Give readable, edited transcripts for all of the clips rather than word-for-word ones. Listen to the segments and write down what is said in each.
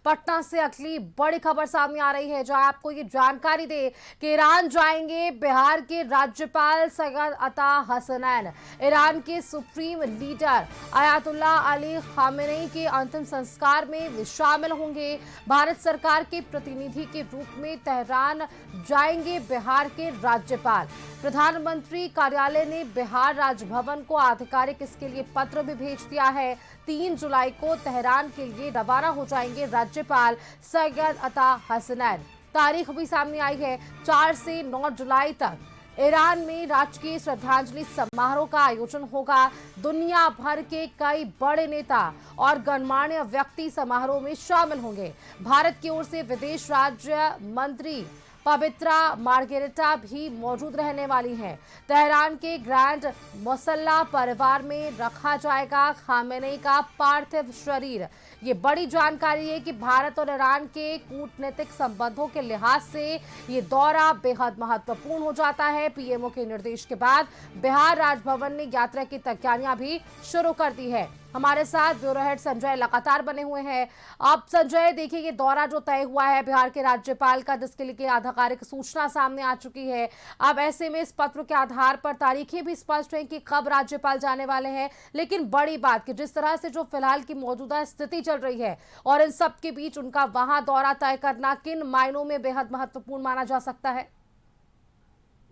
पटना से अगली बड़ी खबर सामने आ रही है, जहां आपको ये जानकारी दे कि ईरान जाएंगे बिहार के राज्यपाल सैयद अता हसनैन। ईरान के supreme leader Ayatollah Ali Khamenei के अंतिम संस्कार में वे शामिल होंगे। भारत सरकार के प्रतिनिधि के रूप में तेहरान जाएंगे बिहार के राज्यपाल। प्रधानमंत्री कार्यालय ने बिहार राजभवन को आधिकारिक इसके लिए पत्र भी भेज दिया है। 3 जुलाई को तेहरान के लिए रवाना हो जाएंगे राज्यपाल सैयद अता हसनैन। तारीख भी सामने आई है, 4 से 9 जुलाई तक ईरान में राजकीय श्रद्धांजलि समारोह का आयोजन होगा। दुनिया भर के कई बड़े नेता और गणमान्य व्यक्ति समारोह में शामिल होंगे। भारत की ओर से विदेश राज्य मंत्री पवित्रा मार्गेरिटा भी मौजूद रहने वाली हैं। तेहरान के ग्रैंड मुसल्ला परिवार में रखा जाएगा खामेनेई का पार्थिव शरीर। ये बड़ी जानकारी है कि भारत और ईरान के कूटनीतिक संबंधों के लिहाज से ये दौरा बेहद महत्वपूर्ण हो जाता है। पीएमओ के निर्देश के बाद बिहार राजभवन ने यात्रा की तैयारियां भी शुरू कर दी है। हमारे साथ ब्यूरो हेड संजय लगातार बने हुए हैं। अब संजय, देखिए ये दौरा जो तय हुआ है बिहार के राज्यपाल का, जिसके लिए आधिकारिक सूचना सामने आ चुकी है। अब ऐसे में इस पत्र के आधार पर तारीखें भी स्पष्ट हैं कि कब राज्यपाल जाने वाले हैं। लेकिन बड़ी बात कि जिस तरह से जो फिलहाल की मौजूदा स्थिति चल रही है और इन सब के बीच उनका वहां दौरा तय करना किन मायनों में बेहद महत्वपूर्ण माना जा सकता है?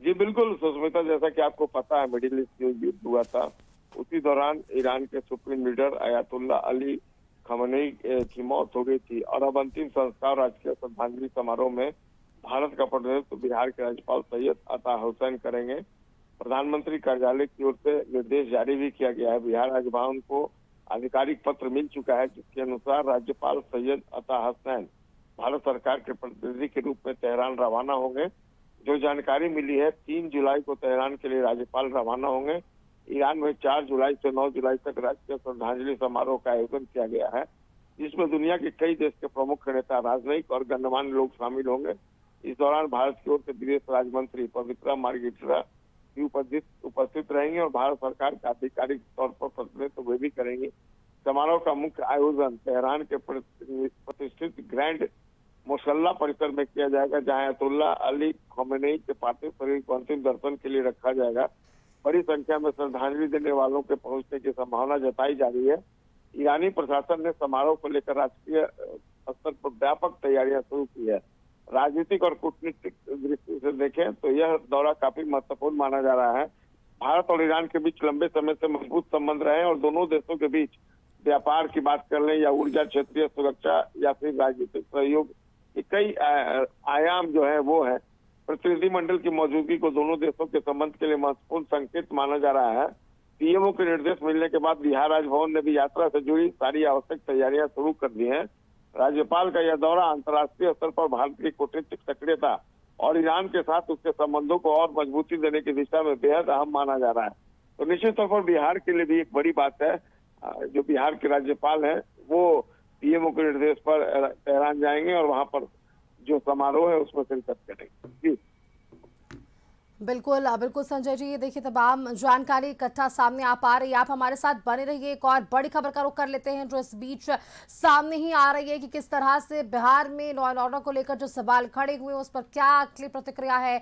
जी बिल्कुल सुष्मिता, जैसा कि आपको पता है मिडिल ईस्ट जो युद्ध हुआ था उसी दौरान ईरान के supreme leader Ayatollah Ali Khamenei की मौत हो गई थी और अब अंतिम संस्कार राजकीय श्रद्धांजलि समारोह में भारत का प्रतिनिधित्व बिहार के राज्यपाल सैयद अता हुसैन करेंगे। प्रधानमंत्री कार्यालय की ओर से निर्देश जारी भी किया गया है। बिहार राजभवन को आधिकारिक पत्र मिल चुका है जिसके अनुसार राज्यपाल सैयद अता हसनैन भारत सरकार के प्रतिनिधि के रूप में तेहरान रवाना होंगे। जो जानकारी मिली है 3 जुलाई को तेहरान के लिए राज्यपाल रवाना होंगे। ईरान में 4 जुलाई से 9 जुलाई तक राजकीय श्रद्धांजलि समारोह का आयोजन किया गया है, जिसमें दुनिया के कई देश के प्रमुख नेता, राजनयिक और गणमान्य लोग शामिल होंगे। इस दौरान भारत की ओर से विदेश राज्य मंत्री पवित्रा मार्गेरिटा भी उपस्थित रहेंगे और भारत सरकार का आधिकारिक तौर पर प्रतिनिधित्व वे भी करेंगे। समारोह का मुख्य आयोजन तेहरान के प्रतिष्ठित ग्रैंड मुसल्ला परिसर में किया जाएगा, जहां अयातुल्ला अली खामेनेई के पार्थिव शरीर को अंतिम दर्शन के लिए रखा जाएगा। बड़ी संख्या में श्रद्धांजलि देने वालों के पहुंचने की संभावना जताई जा रही है। ईरानी प्रशासन ने समारोह को लेकर राजकीय स्तर पर व्यापक तैयारियां शुरू की है। राजनीतिक और कूटनीतिक दृष्टि से देखें तो यह दौरा काफी महत्वपूर्ण माना जा रहा है। भारत और ईरान के बीच लंबे समय से मजबूत संबंध रहे और दोनों देशों के बीच व्यापार की बात कर लें या ऊर्जा, क्षेत्रीय सुरक्षा या फिर राजनीतिक सहयोग के कई आयाम जो है वो है। प्रतिनिधिमंडल की मौजूदगी को दोनों देशों के संबंध के लिए महत्वपूर्ण संकेत माना जा रहा है। पीएमओ के निर्देश मिलने के बाद बिहार राजभवन ने भी यात्रा से जुड़ी सारी आवश्यक तैयारियां शुरू कर दी हैं। राज्यपाल का यह दौरा अंतर्राष्ट्रीय स्तर पर भारत की कूटनीतिक सक्रियता और ईरान के साथ उसके संबंधों को और मजबूती देने की दिशा में बेहद अहम माना जा रहा है। तो निश्चित तौर पर बिहार के लिए भी एक बड़ी बात है। जो बिहार के राज्यपाल हैं वो पीएमओ के निर्देश पर तेहरान जाएंगे और वहां पर जो समारोह है उसमें शिरकत करेंगे। जी बिल्कुल बिल्कुल संजय जी, ये देखिए तमाम जानकारी इकट्ठा सामने आ पा रही है। आप हमारे साथ बने रहिए। एक और बड़ी खबर का रुख कर लेते हैं जो इस बीच सामने ही आ रही है कि किस तरह से बिहार में लॉ एंड ऑर्डर को लेकर जो सवाल खड़े हुए उस पर क्या अगली प्रतिक्रिया है।